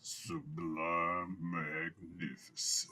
Sublime magnificence.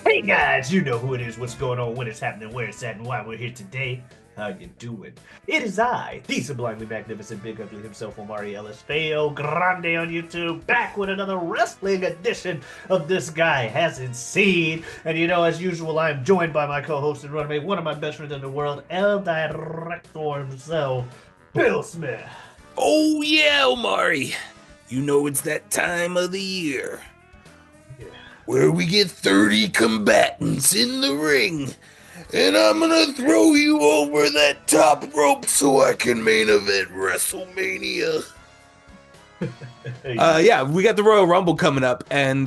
Hey guys, you know who it is, what's going on, when it's happening, where it's at, and why we're here today. How you doing? It is I, the sublimely magnificent big ugly himself, Omari Ellis Feo Grande on YouTube, back with another wrestling edition of This Guy Hasn't Seen. And you know, as usual, I am joined by my co-host and runmate, one of my best friends in the world, El Director himself, Bill Smith. Oh yeah, Omari. You know it's that time of the year Yeah. where we get 30 combatants in the ring, and I'm gonna throw you over that top rope so I can main event WrestleMania. Hey. Yeah, we got the Royal Rumble coming up, and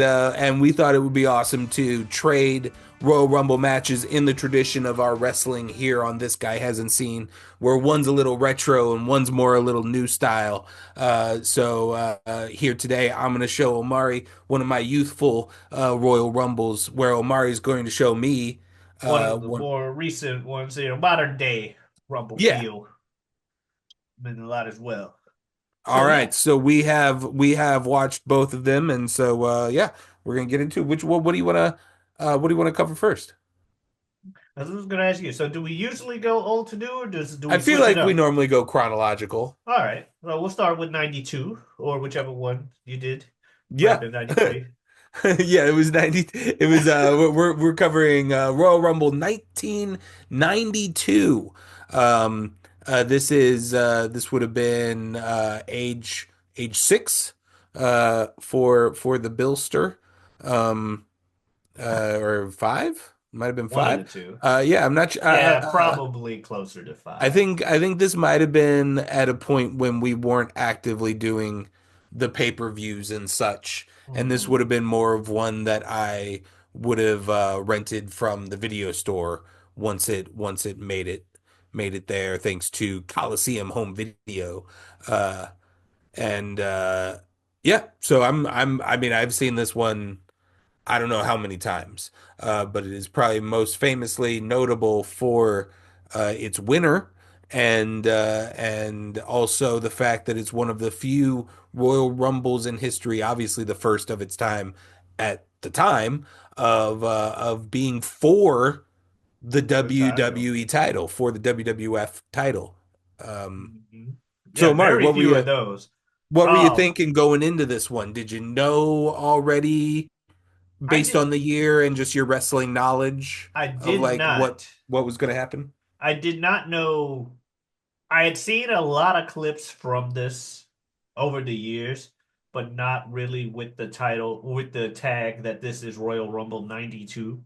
we thought it would be awesome to trade Royal Rumble matches in the tradition of our wrestling here on This Guy Hasn't Seen, where one's a little retro and one's more a little new style. Here today, I'm going to show Omari one of my youthful Royal Rumbles, where Omari's going to show me One of the one. more recent ones, modern day Rumble Yeah. feel. Been a lot as well. All So yeah, right, so we have watched both of them, and so yeah, we're gonna get into which what do you wanna what do you want to cover first? I was gonna ask you. So do we usually go old to new, or do I we feel switch it like we up? normally go chronological. All right. Well, we'll start with 92, or whichever one you did. Might have Yeah. been 93. Yeah, it was 90. It was we're covering Royal Rumble 1992. Um this would have been age 6 for the Billster. Um or 5? Might have been One of 5. the two. Yeah, I'm not Yeah, probably closer to I five. think I think this might have been at a point when we weren't actively doing the pay-per-views and such, and this would Hmm. have been more of one that I would have rented from the video store once it made it there, thanks to Coliseum Home Video, uh, and yeah. So I mean I've seen this one I don't know how many times, but it is probably most famously notable for its winner and also the fact that it's one of the few Royal Rumbles in history, obviously the first of its time at the time of being for the The title. WWE title, for the WWF title. Um, Hmm. so Yeah, Mari, very few of those. what were you Um, thinking going into this one? Did you know already I based did. on the year and just your wrestling knowledge I of did like what not. what was going to happen? I did not know. I had seen a lot of clips from this over the years, but not really with the title, with the tag that this is Royal Rumble 92.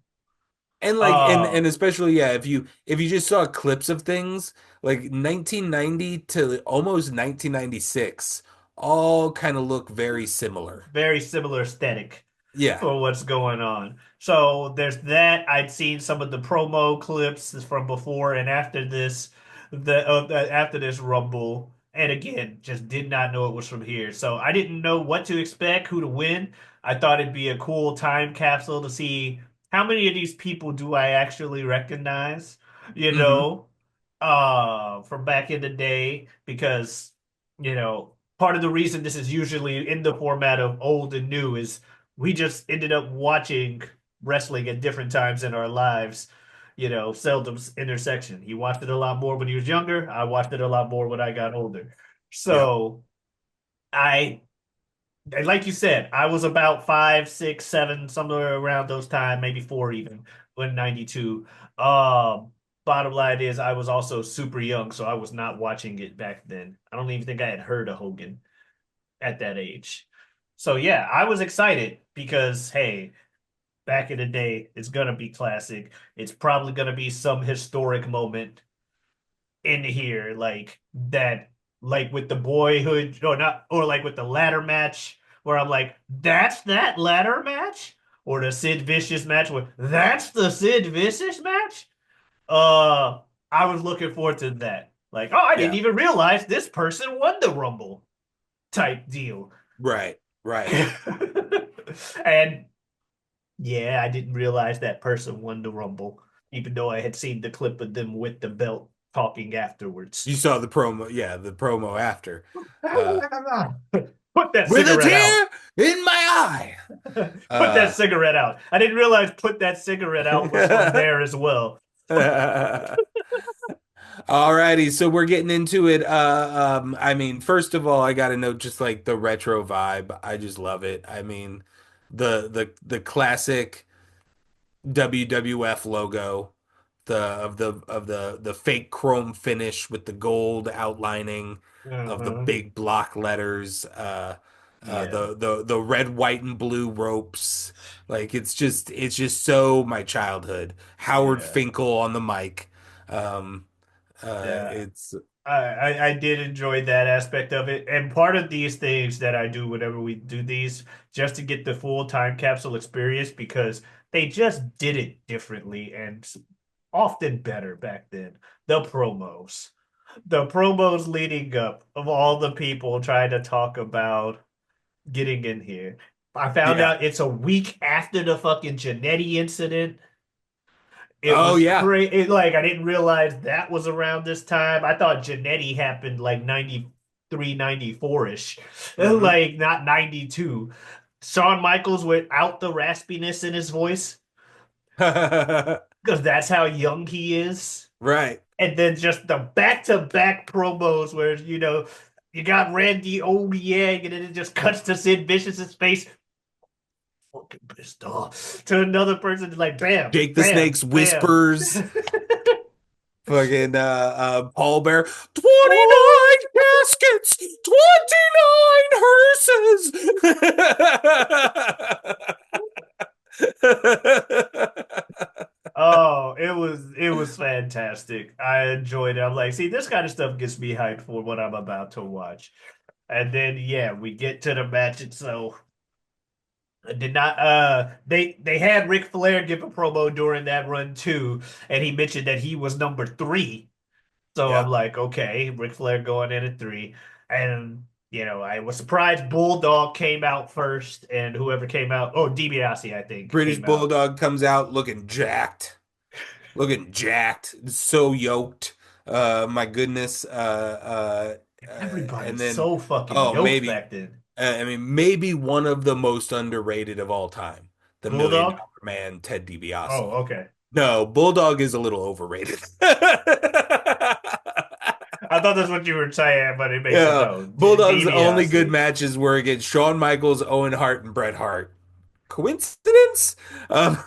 And like Uh, and especially yeah, if you just saw clips of things like 1990 to almost 1996 all kind of look very similar. very similar aesthetic Yeah. for what's going on. So there's that. I'd seen some of the promo clips from before and after this, after this Rumble, and again, just did not know it was from here. So I didn't know what to expect, who to win. I thought it'd be a cool time capsule to see how many of these people do I actually recognize, Hmm. from back in the day, because part of the reason this is usually in the format of old and new is we just ended up watching wrestling at different times in our lives, seldom's intersection. He watched it a lot more when he was younger. I watched it a lot more when I got older. Yeah. So I, like you said, I was about 5, 6, 7, somewhere around those time, maybe four even, when 92. Bottom line is I was also super young, so I was not watching it back then. I don't even think I had heard of Hogan at that age. So yeah, I was excited because hey, back in the day, it's gonna be classic. It's probably gonna be some historic moment in here, like that, like with the boyhood, or not, or like with the ladder match, where I'm like, that's that ladder match, or the Sid Vicious match, where that's the Sid Vicious match. Uh, I was looking forward to that. Like, oh, I didn't Yeah. even realize this person won the Rumble type deal. Right. Right. And Yeah, I didn't realize that person won the Rumble, even though I had seen the clip of them with the belt talking afterwards. You saw the promo, yeah, the promo after. Uh, Put that with a cigarette out. tear in my eye. Put that Uh, cigarette out. I didn't realize put that cigarette out was from there as well. Alrighty, so we're getting into it. I mean, first of all, I gotta note just like the retro vibe. I just love it. I mean, the classic WWF logo, the fake chrome finish with the gold outlining of the Uh-huh. big block letters, Yeah, the red, white, and blue ropes. Like it's just so my childhood. Howard yeah, Finkel on the mic. Um, yeah. it's I did enjoy that aspect of it. And part of these things that I do whenever we do these, just to get the full time capsule experience, because they just did it differently and often better back then. The promos leading up of all the people trying to talk about getting in here. I found yeah. out it's a week after the fucking Janetti incident. It Oh was yeah. crazy. Like I didn't realize that was around this time. I thought Janetti happened like 93, 94 ish, Hmm. like not 92. Shawn Michaels without the raspiness in his voice, because that's how young he is. Right. And then just the back-to-back promos where, you got Randy oh yeah, and then it just cuts to Sid Vicious's face, fucking pissed off, to another person, like bam, Jake the bam, Snake's bam. whispers. Fucking Paul Bear, 29 caskets, 29 hearses. Oh, it was fantastic. I enjoyed it. I'm like, see, this kind of stuff gets me hyped for what I'm about to watch. And then yeah, we get to the match itself. I did not they had Ric Flair give a promo during that run too, and he mentioned that he was number three. So I'm Yeah. like, okay, Ric Flair going in at three. And I was surprised Bulldog came out first, and whoever came out, oh, DiBiase, I think, British came out. Bulldog comes out looking jacked. Looking jacked. So yoked. My goodness. And Everybody's then, so fucking oh, yoked maybe, back then. I mean, maybe one of the most underrated of all time, the Million Bulldog? Dollar Man, Ted DiBiase. Oh, okay. No, Bulldog is a little overrated. I thought that's what you were saying, but it makes it Yeah, no. Bulldog's only good DiBiase. matches were against Shawn Michaels, Owen Hart, and Bret Hart. Coincidence? I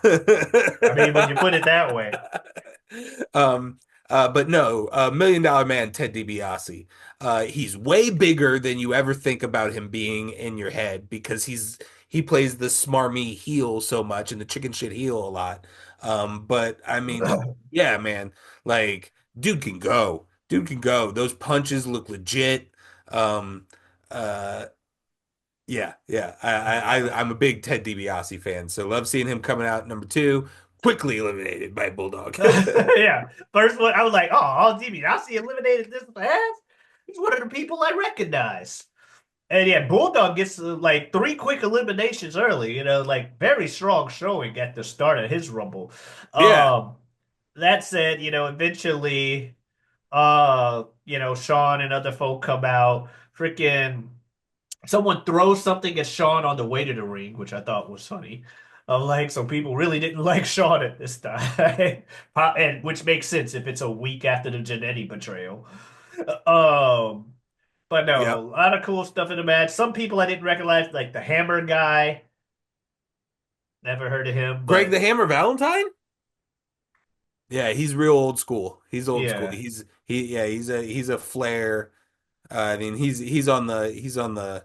mean, when you put it that way. Um, but no, Million Dollar Man, Ted DiBiase. He's way bigger than you ever think about him being in your head because he plays the smarmy heel so much and the chicken shit heel a lot. But I mean, yeah, man, like dude can go. Dude can go. Those punches look legit. Um, uh, yeah, yeah. I'm a big Ted DiBiase fan, so love seeing him coming out number two, quickly eliminated by Bulldog. Yeah. First one, I was like, oh, DiBiase eliminated this fast? He's one of the people I recognize. And yeah, Bulldog gets like three quick eliminations early, like very strong showing at the start of his Rumble. Yeah, Um, that said, eventually, Sean and other folk come out. Freaking someone throws something at Sean on the way to the ring, which I thought was funny. Like, so people really didn't like Sean at this time, and which makes sense if it's a week after the Janetti betrayal. Um, but no, a yep. lot of cool stuff in the match. Some people I didn't recognize, like the Hammer guy. Never heard of him, Greg the but Hammer Valentine? Yeah, he's real old school. He's old school. yeah, He's a Flair. I mean, he's on the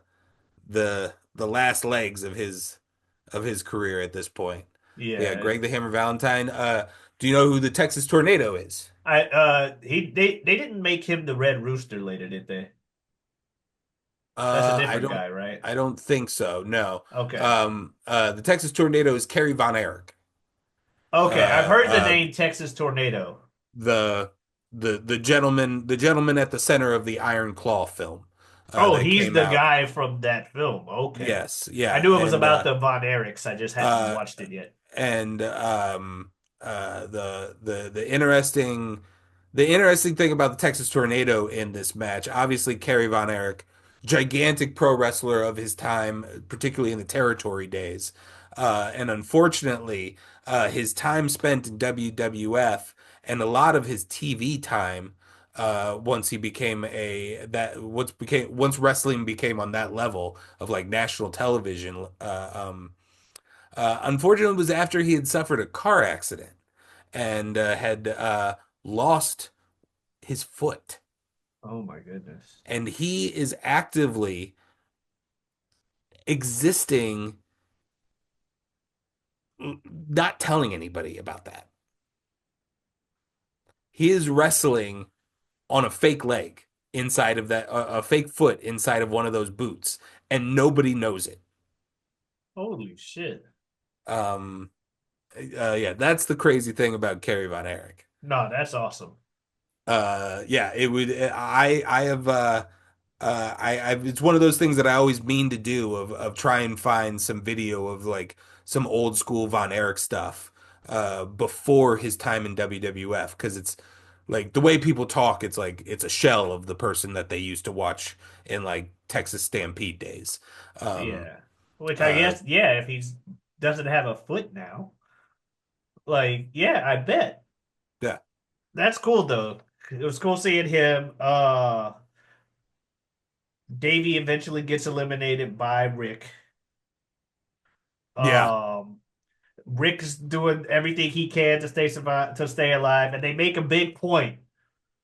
last legs of his career at this point. But yeah, yeah. Greg the Hammer Valentine. Do you know who the Texas Tornado is? They didn't make him the Red Rooster later, did they? That's a I different don't guy, right? I don't think so. No. Okay. The Texas Tornado is Kerry Von Erich. Okay, I've Uh, heard the uh, name Texas Tornado. the the gentleman at the center of the Iron Claw film Oh, that he's came the out. guy from that film. Okay. Yes, I yeah, knew it was and about the Von Erichs. I just hadn't uh, watched it yet. and the interesting thing about the Texas Tornado in this match, obviously Kerry Von Erich, gigantic pro wrestler of his time, particularly in the territory days, and unfortunately, his time spent in WWF and a lot of his TV time. Once he became a that once wrestling became on that level of like national television, unfortunately, it was after he had suffered a car accident and had lost his foot. Oh my goodness. And he is actively existing, not telling anybody about that. He is wrestling on a fake leg inside of that, a fake foot inside of one of those boots, and nobody knows it. Holy shit. Um, yeah, that's the crazy thing about Kerry Von Erich. No, that's awesome. Yeah, it would. I have. It's one of those things that I always mean to do of try and find some video of like some old school Von Erich stuff before his time in WWF because it's like the way people talk, it's like it's a shell of the person that they used to watch in like Texas Stampede days. Um, Yeah. Which I uh, guess, yeah, if he's doesn't have a foot now, like, yeah, I bet. yeah, That's cool though. It was cool seeing him. Davey eventually gets eliminated by Rick. yeah. Um, Rick's doing everything he can to stay alive, and they make a big point.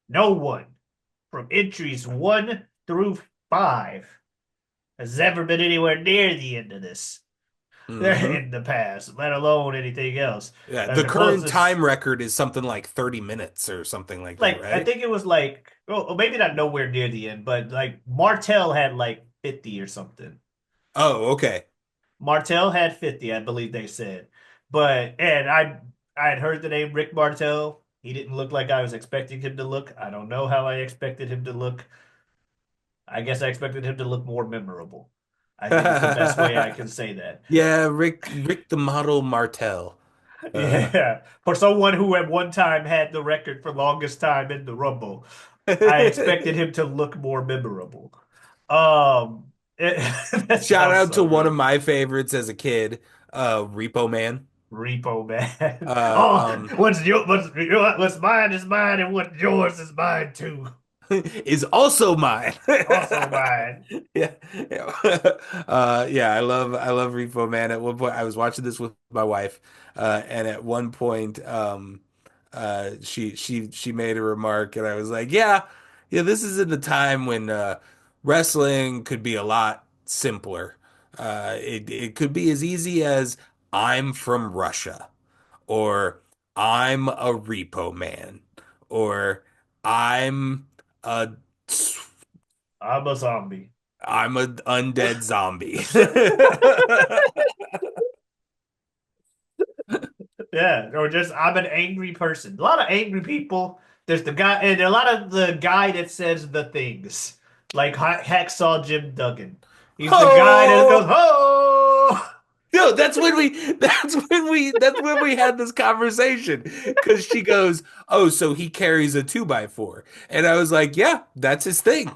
No one from entries 1 through 5 has ever been anywhere near the end of this Hmm. in the past, let alone anything else. Yeah, the The current closest, time record is something like 30 minutes or something like that, like I right? think it was like, oh, maybe not nowhere near the end, but like Martel had like 50 or something. Oh, okay. Martel had 50, I believe they said. But and I had heard the name Rick Martel. He didn't look like I was expecting him to look. I don't know how I expected him to look. I guess I expected him to look more memorable. I think it's the best way I can say that. Yeah, Rick the Model Martel. Uh, Yeah. For someone who at one time had the record for longest time in the Rumble, I expected him to look more memorable. That Shout sounds out so to one of rude. my favorites as a kid, Repo Man. Repo Man. Uh, Oh, um, what's mine is mine, and what's yours is mine too. is also mine. Also mine. Yeah, yeah. Yeah, I love Repo Man. At one point, I was watching this with my wife, and at one point, she made a remark, and I was like, yeah, this is in the time when wrestling could be a lot simpler. It could be as easy as I'm from Russia, or I'm a Repo Man, or I'm a I'm a zombie. I'm an undead zombie. Yeah, or just I'm an angry person. A lot of angry people. There's the guy, and a lot of the guy that says the things, like Hacksaw Jim Duggan. He's the guy that goes, Oh "Oh, no, that's when we had this conversation because she goes, "Oh, so he carries a two by four," and I was like, "Yeah, that's his thing.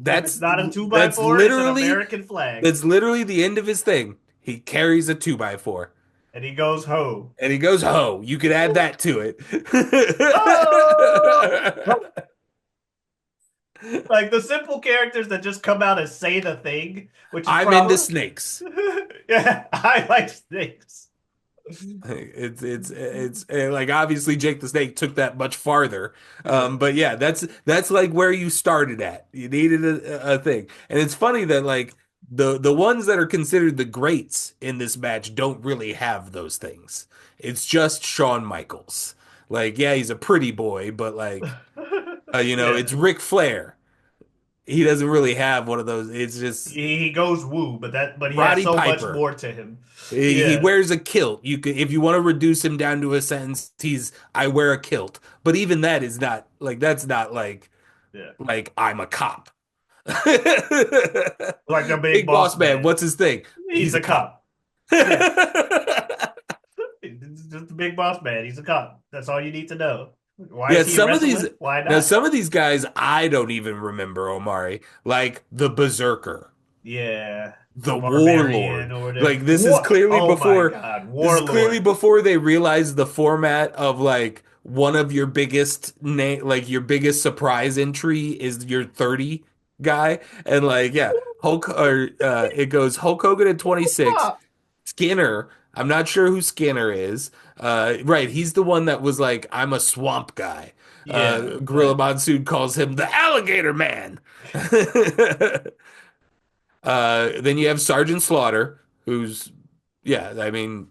if it's not a two by That's four, it's an literally American flag." that's literally the end of his thing. He carries a two by four." And he goes, "Ho, And he goes, "Ho, you could add that to it." oh!" Like the simple characters that just come out and say the thing, which is I'm into probably, snakes. yeah, I like snakes. It's like obviously Jake the Snake took that much farther. Yeah. But yeah, that's like where you started at. You needed a thing. And it's funny that like the ones that are considered the greats in this match don't really have those things. It's just Shawn Michaels. Like, yeah, he's a pretty boy, but like it's Yeah. Ric Flair. He doesn't really have one of those. It's just He goes woo, but he has Roddy so much Piper. more to him. He Yeah. wears a kilt. You could, if you want to reduce him down to a sentence, he's I wear a kilt. But even that is not like that's not Yeah. like I'm a cop. Like the big Big boss boss man, man. what's his thing? He's He's a a cop. cop. Yeah. the big boss man. He's a cop. That's all you need to know. Why Yeah, is he some of these wrestling? Why now not? some of these guys I don't even remember, Omari, like the Berserker, Yeah, the the barbarian Warlord. or whatever. Like What? Oh my God, this is clearly Warlord. before they realized the format of like one of your biggest like your biggest surprise entry is your 30 guy. And like yeah, Hulk or it goes Hulk Hogan at 26, Pop. Skinner. I'm not sure who Skinner is. Right, he's the one that was like, I'm a swamp guy. Yeah, Gorilla but Monsoon calls him the Alligator Man. Then you have Sergeant Slaughter, who's, yeah, I mean,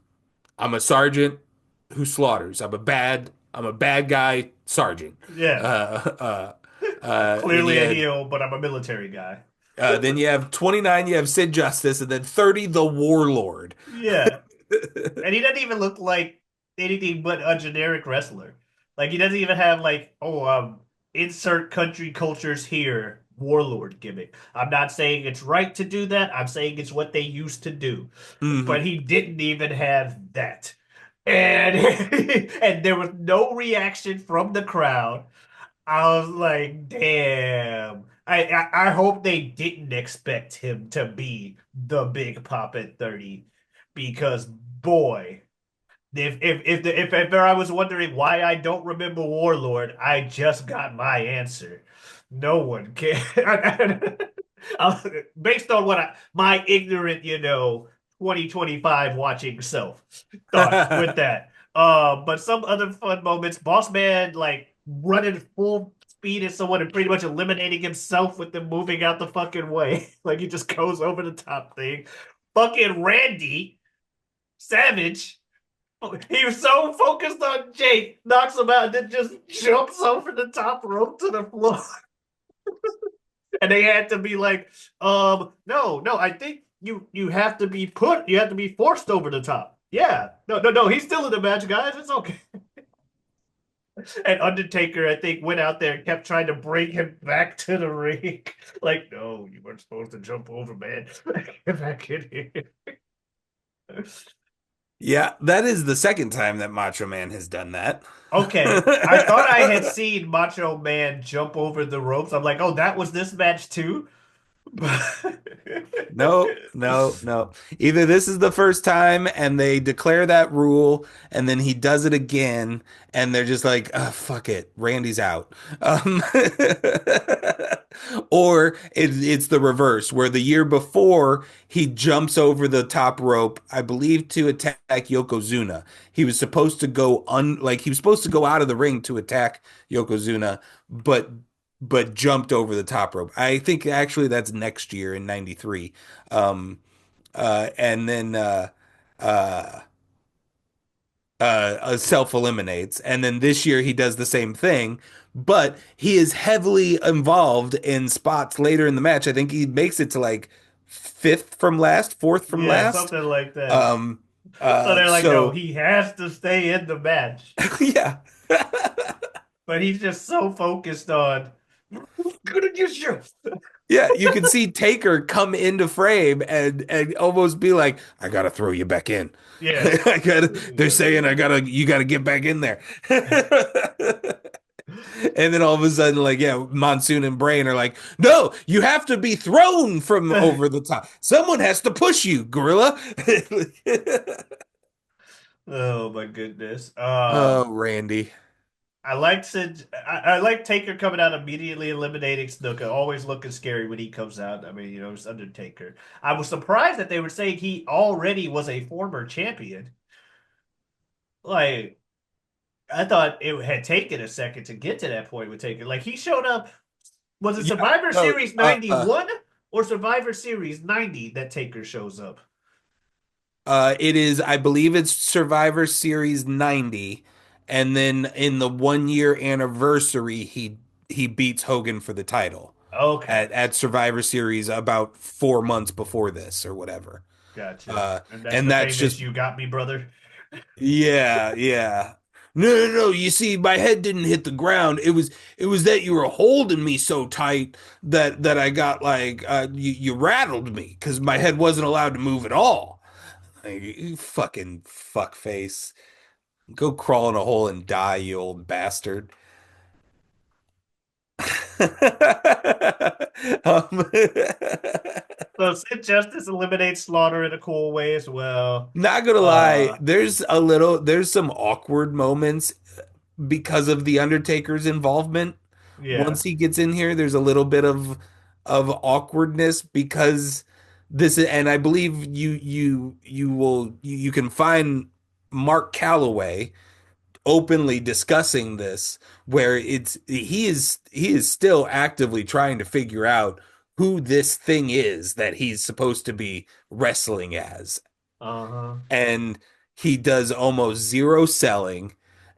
I'm a sergeant who slaughters. I'm a bad guy sergeant. yeah, Then clearly a heel, but I'm a military guy. then you have 29, you have Sid Justice, and then 30, the Warlord. Yeah, and he doesn't even look like anything but a generic wrestler. Like he doesn't even have like, oh, insert country cultures here, warlord gimmick. I'm not saying it's right to do that. I'm saying it's what they used to do. But Mhm. he didn't even have that. And and there was no reaction from the crowd. I was like, damn. I hope they didn't expect him to be the big pop at 30 because boy, if I was wondering why I don't remember Warlord, I just got my answer. No one can. Based on what my ignorant, 2025 watching self thought with that. But some other fun moments, Boss Man like running full speed at someone and pretty much eliminating himself with them moving out the fucking way. Like he just goes over the top thing. Fucking Randy Savage, he was so focused on Jake, knocks him out, and then just jumps over the top rope to the floor. And they had to be like, no, I think you have to be you have to be forced over the top. Yeah. No, he's still in the match, guys. It's okay. And Undertaker, I think, went out there and kept trying to bring him back to the ring. Like, no, you weren't supposed to jump over, man. Get back in here. Yeah, that is the second time that Macho Man has done that. Okay, I thought I had seen Macho Man jump over the ropes. I'm like, oh, that was this match too? No, no, no. Either this is the first time and they declare that rule, and then he does it again, and they're just like, oh, fuck it, Randy's out. Or it's the reverse, where the year before he jumps over the top rope, I believe, to attack Yokozuna. He was supposed to like he was supposed to go out of the ring to attack Yokozuna, but jumped over the top rope. I think actually that's next year in '93. And then uh, self eliminates. And then this year he does the same thing, but he is heavily involved in spots later in the match. I think he makes it to like fifth from last, fourth from Yeah, last. something like that. Um, So they're like, no, so he has to stay in the match. yeah. But he's just so focused on gonna get you. Yeah, you can see Taker come into frame and almost be like, "I gotta throw you back in." Yeah. I gotta. They're saying you gotta get back in there. And then all of a sudden, like, yeah, Monsoon and Brain are like, "No, you have to be thrown from over the top. Someone has to push you, Gorilla." Oh my goodness. Oh, Randy. I like Taker coming out immediately eliminating Snuka, always looking scary when he comes out. I mean, it's Undertaker. I was surprised that they were saying he already was a former champion. Like, I thought it had taken a second to get to that point with Taker. Like, he showed up, was it Yeah. Survivor No. Series 91 or Survivor Series 90 that Taker shows up? It is, I believe it's Survivor Series 90, and then in the 1 year anniversary, he beats Hogan for the title Okay, at Survivor Series about 4 months before this or whatever. gotcha. Uh, And that's and the that's famous just "You Got Me, Brother." yeah, yeah. No, no, no. You see, my head didn't hit the ground. It was that you were holding me so tight that I got like you rattled me because my head wasn't allowed to move at all. Like, you fucking fuck face. Go crawl in a hole and die, you old bastard. Um, So Sid Justice eliminates Slaughter in a cool way as well. not gonna lie, Uh, there's some awkward moments because of the Undertaker's involvement. yeah. Once he gets in here, there's a little bit of awkwardness because this, and I believe you can find Mark Calloway openly discussing this, where he is still actively trying to figure out who this thing is that he's supposed to be wrestling as. Uh-huh. And he does almost zero selling.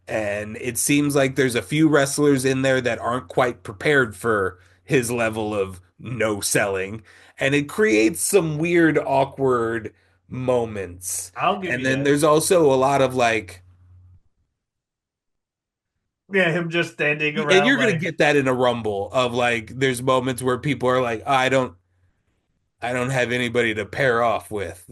And it seems like there's a few wrestlers in there that aren't quite prepared for his level of no selling. And it creates some weird, awkward moments. I'll give And you then that. there's also a lot of like, Yeah, him just standing and around you're gonna like, get that in a rumble of like, there's moments where people are like, I don't have anybody to pair off with.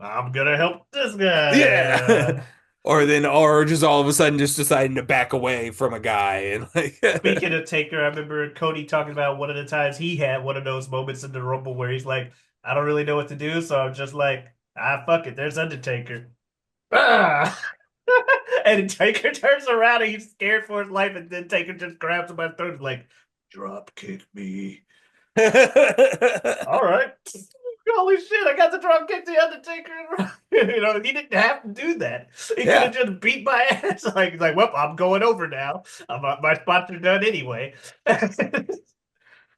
I'm gonna help this guy. Yeah. Or just all of a sudden just deciding to back away from a guy and like Speaking of Taker, I remember Cody talking about one of the times he had one of those moments in the Rumble where he's like, I don't really know what to do, so I'm just like, fuck it, there's Undertaker. Ah! And Taker turns around and he's scared for his life, and then Taker just grabs him by the throat and like, drop kick me. All right. Holy shit, I got the drop kick the Undertaker. He didn't have to do that. He could have Yeah. just beat my ass. Like, well, I'm going over now. My spots are done anyway.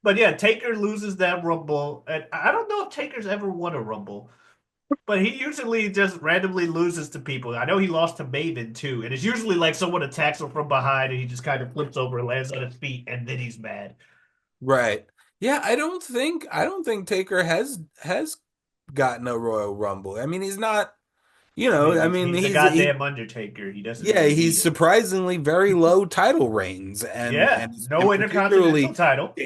But yeah, Taker loses that Rumble. And I don't know if Taker's ever won a Rumble, but he usually just randomly loses to people. I know he lost to Maven too. And it's usually like someone attacks him from behind and he just kind of flips over and lands on his feet, and then he's mad. Right. Yeah, I don't think Taker has gotten a Royal Rumble. I mean, he's not, I mean, I he's mean, he's the he goddamn Undertaker. He doesn't yeah, really he's need it. surprisingly very low title reigns Yeah, and no intercontinental particularly title.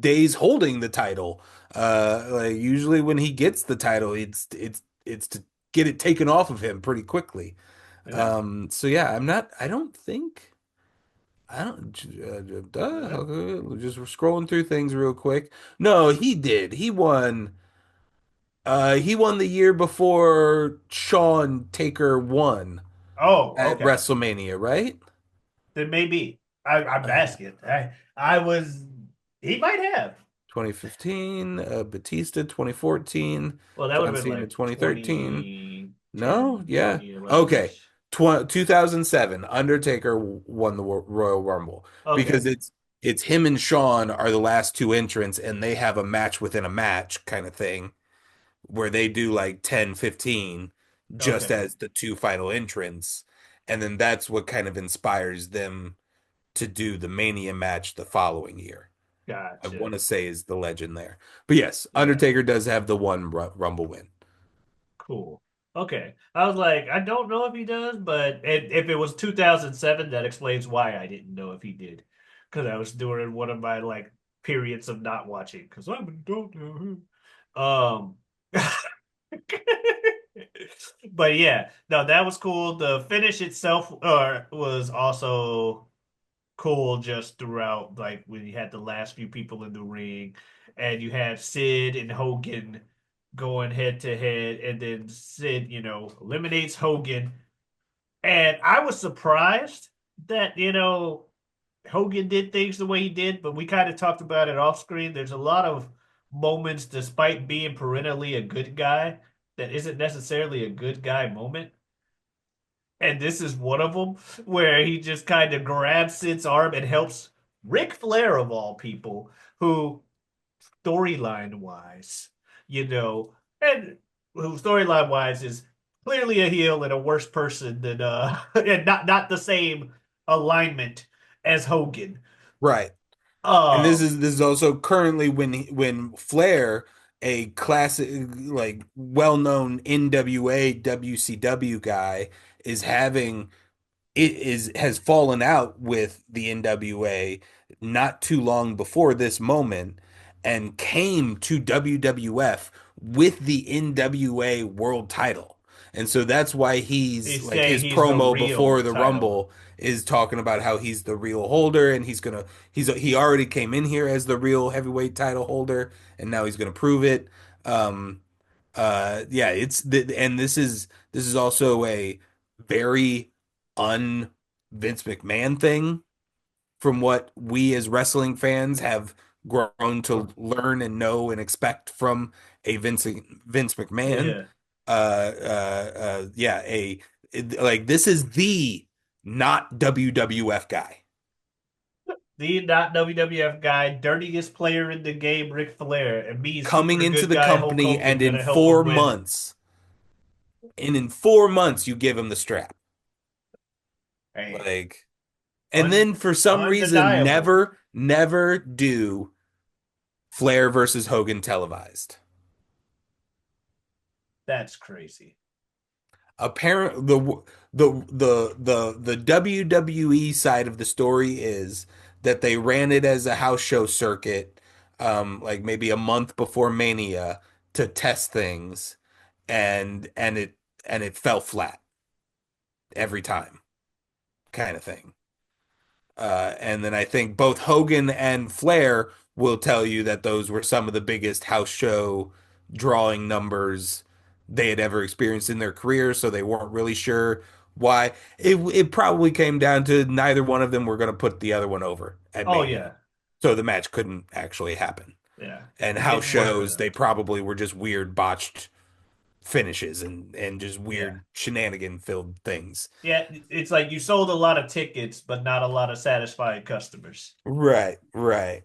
days holding the title. Like usually when he gets the title, it's to get it taken off of him pretty quickly. Yeah, So yeah, I don't think I don't yeah. just scrolling through things real quick. No, he did. He won the year before Shawn Taker won Oh, at okay. WrestleMania, right? Then maybe I'm Uh, asking. I was. He might have. 2015, Batista 2014, Well, that would John have been Cena like 2013. No, 2010, yeah. Okay. 2011-ish. 2007, Undertaker won the Royal Rumble because Okay, it's him and Shawn are the last two entrants and they have a match within a match kind of thing where they do like 10, 15 just okay, as the two final entrants. And then that's what kind of inspires them to do the Mania match the following year. I gotcha. want to say is the legend there. But yes, Yeah. Undertaker does have the one Rumble win. Cool. Okay. I was like, I don't know if he does, but if it was 2007, that explains why I didn't know if he did. Because I was during one of my like periods of not watching. Because I'm an adult now. But yeah, no, that was cool. The finish itself was also cool just throughout, like when you had the last few people in the ring and you had Sid and Hogan going head to head, and then Sid, eliminates Hogan. And I was surprised that, Hogan did things the way he did, but we kind of talked about it off screen. There's a lot of moments, despite being perennially a good guy, that isn't necessarily a good guy moment. And this is one of them where he just kind of grabs Sid's arm and helps Ric Flair, of all people, who storyline wise, and who storyline wise is clearly a heel and a worse person than and not the same alignment as Hogan. Right. And this Um, is this is also currently when Flair, a classic like well-known NWA WCW guy, is having it is has fallen out with the NWA not too long before this moment and came to WWF with the NWA world title. And so that's why he's He's like saying his he's the promo before real the title. Rumble is talking about how he's the real holder and he already came in here as the real heavyweight title holder and now he's gonna prove it. Um yeah, and this is also a very un Vince McMahon thing from what we as wrestling fans have grown to learn and know and expect from a Vince McMahon. Yeah. Yeah, like this is the not WWF guy The not WWF guy, dirtiest player in the game, Ric Flair, and me, coming super into good the guy, Hulk company, Hogan, and in gonna help him four win. months, and in 4 months you give him the strap. Hey, Like, and then for some reason, undeniable. never do Flair versus Hogan televised. That's crazy. Apparent the WWE side of the story is that they ran it as a house show circuit, like maybe a month before Mania to test things, and it fell flat every time, kind of thing. And then I think both Hogan and Flair will tell you that those were some of the biggest house show drawing numbers they had ever experienced in their career, so they weren't really sure why. It probably came down to neither one of them were going to put the other one over at Oh Mania. yeah, So the match couldn't actually happen. yeah. And It house didn't work for shows, them. they probably were just weird botched finishes and just Yeah, weird shenanigan filled things. yeah. It's like you sold a lot of tickets, but not a lot of satisfied customers. Right, right.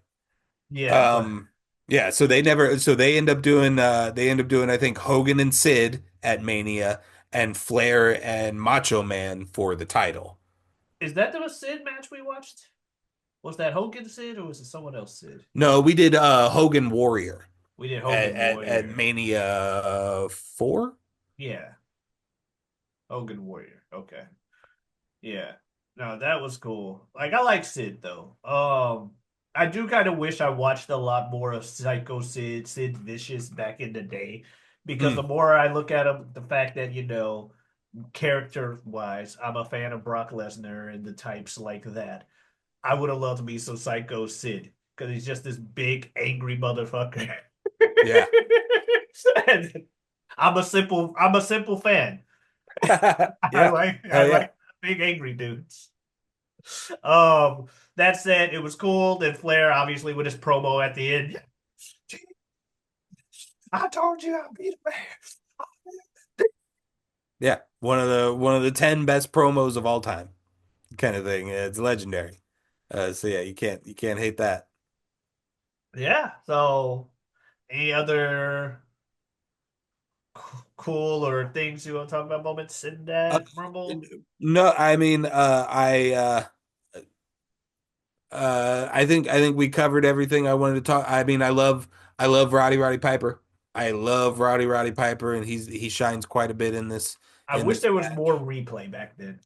Yeah, but Um, yeah, so they end up doing I think Hogan and Sid at Mania and Flair and Macho Man for the title. is that the Sid match we watched? Was that Hogan Sid or was it someone else Sid? No, we did Hogan Warrior We did at Hogan at Warrior. Mania 4. Yeah, Hogan Warrior. Okay. Yeah. No, that was cool. Like I like Sid though. I do kind of wish I watched a lot more of Psycho Sid, Sid Vicious back in the day. Because the Mm, more I look at him, the fact that, character wise, I'm a fan of Brock Lesnar and the types like that. I would have loved to be some Psycho Sid because he's just this big, angry motherfucker. yeah. And I'm a simple fan. I Yeah. like I Hell yeah. like big angry dudes. Um, that said, it was cool. Then Flair, obviously, with his promo at the end. I told you I'd be the man. Yeah. One of the 10 best promos of all time kind of thing. It's legendary. So yeah, you can't hate that. Yeah. So, any other cool or things you want to talk about moments in Uh, that Rumble? no, I mean, I think we covered everything I wanted to talk. I mean, I love Roddy Piper. I love Roddy Piper, and he shines quite a bit I in wish this there was more match. replay back then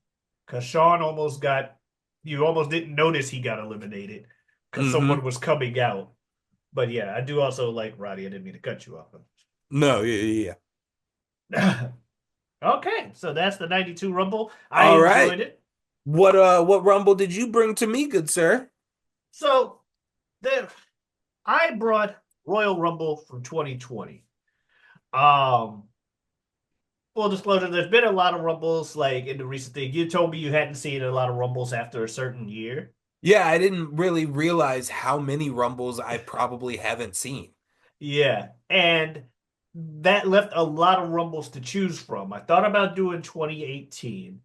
because Sean almost got, you almost didn't notice he got eliminated because someone Hmm. was coming out. But yeah, I do also like Roddy. I didn't mean to cut you off. No, yeah, yeah, yeah. Okay, so that's the 92 Rumble. I All right. enjoyed it. What Rumble did you bring to me, good sir? So there, I brought Royal Rumble from 2020. Um, Full disclosure, there's been a lot of Rumbles like in the recent thing. You told me you hadn't seen a lot of Rumbles after a certain year. Yeah, I didn't really realize how many Rumbles I probably haven't seen. Yeah, and that left a lot of Rumbles to choose from. I thought about doing 2018.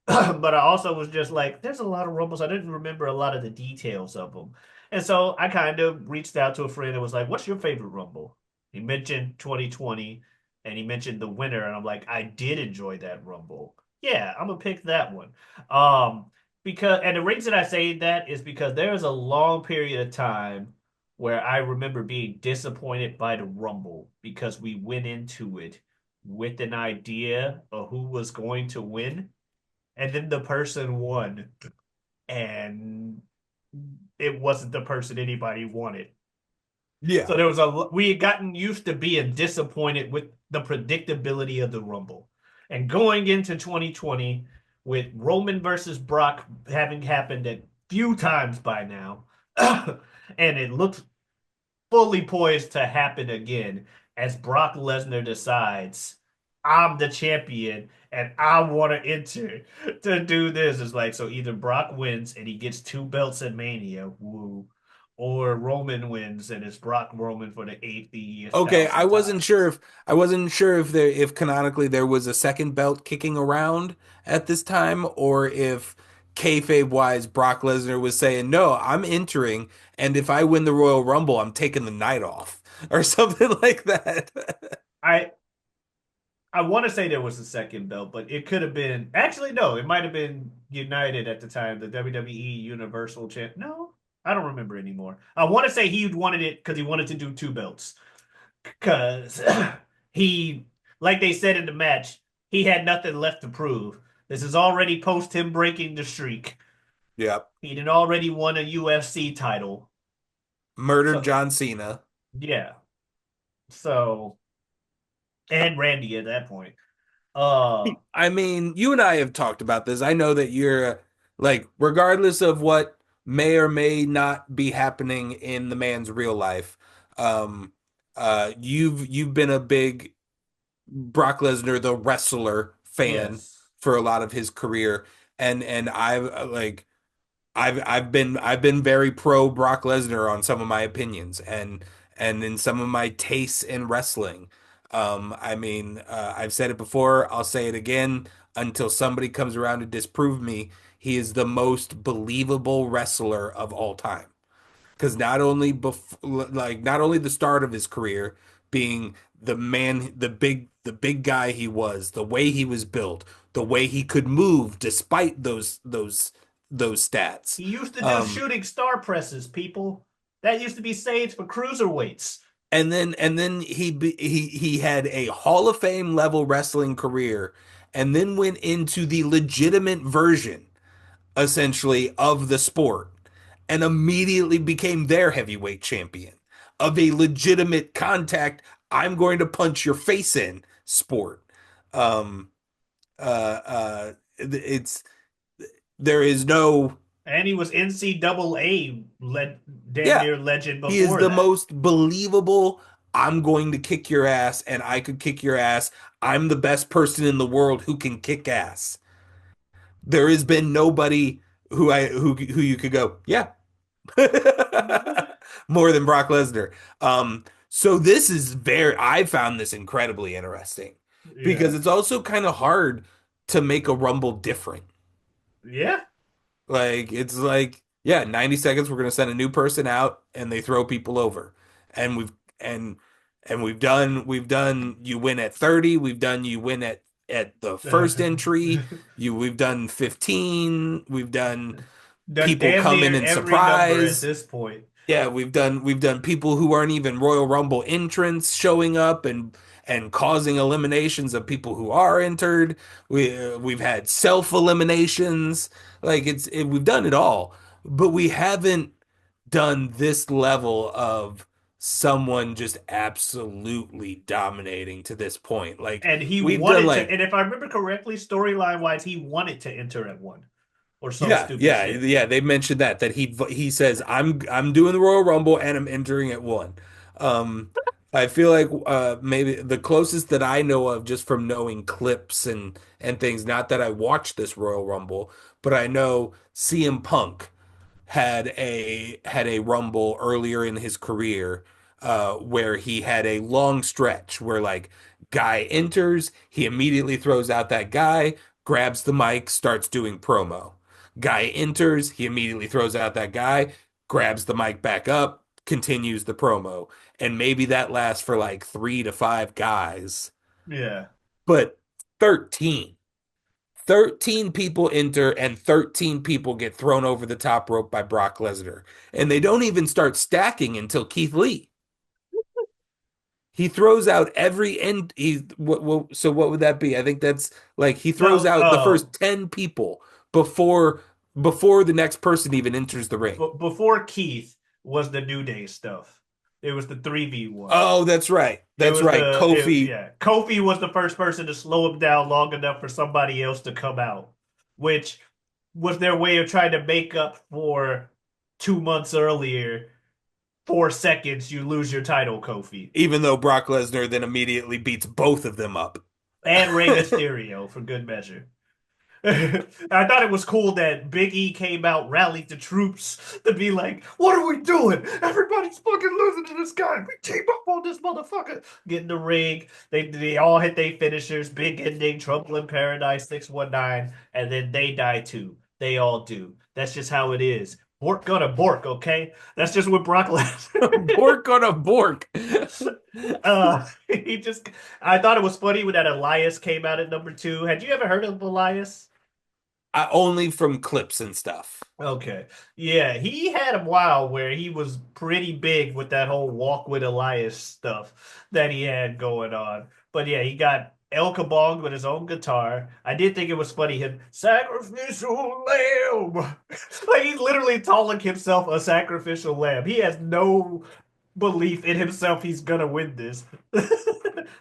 But I also was just like, there's a lot of rumbles. I didn't remember a lot of the details of them. And so I kind of reached out to a friend and was like, what's your favorite rumble? He mentioned 2020 and he mentioned the winner. And I'm like, I did enjoy that rumble. Yeah, I'm gonna pick that one. Um, and the reason I say that is because there is a long period of time where I remember being disappointed by the rumble because we went into it with an idea of who was going to win, and then the person won, and it wasn't the person anybody wanted. Yeah. So we had gotten used to being disappointed with the predictability of the Rumble. And going into 2020 with Roman versus Brock having happened a few times by now, and it looked fully poised to happen again as Brock Lesnar decides I'm the champion and I want to enter to do this. It's like, so either Brock wins and he gets two belts at Mania, woo, or Roman wins and it's Brock Roman for the 80th Okay, thousand times. I wasn't sure if canonically there was a second belt kicking around at this time, or if kayfabe wise Brock Lesnar was saying, "No, I'm entering, and if I win the Royal Rumble, I'm taking the night off," or something like that. I I want to say there was a second belt, but it could have been actually no, it might have been United at the time, the WWE Universal Champ. No, I don't remember anymore. I want to say he wanted it because he wanted to do two belts. Because he, like they said in the match, he had nothing left to prove. This is already post him breaking the streak. Yep. He had already won a UFC title. Murdered So John Cena. yeah. So and Randy at that point. Uh I mean, you and I have talked about this. I know that you're like, regardless of what may or may not be happening in the man's real life, um, you've been a big Brock Lesnar, the wrestler fan yes. for a lot of his career, and I've been very pro Brock Lesnar on some of my opinions and in some of my tastes in wrestling. I mean, I've said it before, I'll say it again until somebody comes around to disprove me. He is the most believable wrestler of all time. Because not only the start of his career being the man, the big guy he was, the way he was built, the way he could move despite those stats. He used to do Um, shooting star presses, people. That used to be saved for cruiserweights. and then he had a Hall of Fame level wrestling career, and then went into the legitimate version, essentially, of the sport, and immediately became their heavyweight champion of a legitimate contact, I'm going to punch your face in sport. Um, it's there is no, And he was NCAA damn yeah, near legend he is before the that. most believable. I'm going to kick your ass, and I could kick your ass. I'm the best person in the world who can kick ass. There has been nobody who you could go, yeah, more than Brock Lesnar. So this is I found this incredibly interesting because Yeah. it's also kind of hard to make a Rumble different. Yeah. Like it's like, yeah, 90 seconds, we're gonna send a new person out and they throw people over. And and we've done you win at 30, we've done you win at the first entry, we've done 15, we've done Done people damn come in near and every number at surprise. this point. Yeah, we've done people who aren't even Royal Rumble entrants showing up and causing eliminations of people who are entered. We've had self eliminations. Like we've done it all, but we haven't done this level of someone just absolutely dominating to this point. Like And he we've done wanted to, like and if I remember correctly, storyline wise, he wanted to enter at one or some yeah, stupid yeah, shit. yeah. They mentioned that he says I'm doing the Royal Rumble and I'm entering at one. Um, I feel like maybe the closest that I know of just from knowing clips and things. Not that I watched this Royal Rumble, but I know CM Punk had a rumble earlier in his career where he had a long stretch where like guy enters, he immediately throws out that guy, grabs the mic, starts doing promo. Guy enters, he immediately throws out that guy, grabs the mic back up, continues the promo. And maybe that lasts for like 3 to 5 guys, Yeah. but 13. 13 people enter and 13 people get thrown over the top rope by Brock Lesnar. And they don't even start stacking until Keith Lee. He throws out every end. So what would that be? I think that's like he throws No, out the first 10 people before before the next person even enters the ring. before Keith was the New Day stuff. It was the 3v1. Oh, that's right. That's right. Kofi. Yeah. Kofi was the first person to slow him down long enough for somebody else to come out, which was their way of trying to make up for 2 months earlier. 4 seconds, you lose your title, Kofi. Even though Brock Lesnar then immediately beats both of them up. And Rey Mysterio for good measure. I thought it was cool that Big E came out, rallied the troops to be like, "What are we doing? Everybody's fucking losing to this guy. We team up on this motherfucker." Get in the ring. They all hit their finishers. Big ending. Trouble in Paradise 619, and then they die too. They all do. That's just how it is. Bork gonna bork. Okay, that's just what Brock Lesnar. Bork on a bork. He just. I thought it was funny when that Elias came out at number two. Had you ever heard of Elias? Only from clips and stuff. Okay. Yeah, he had a while where he was pretty big with that whole Walk with Elias stuff that he had going on. But yeah, he got El Kabong with his own guitar. I did think it was funny, him sacrificial lamb. Like he's literally calling himself a sacrificial lamb. He has no belief in himself he's gonna win this.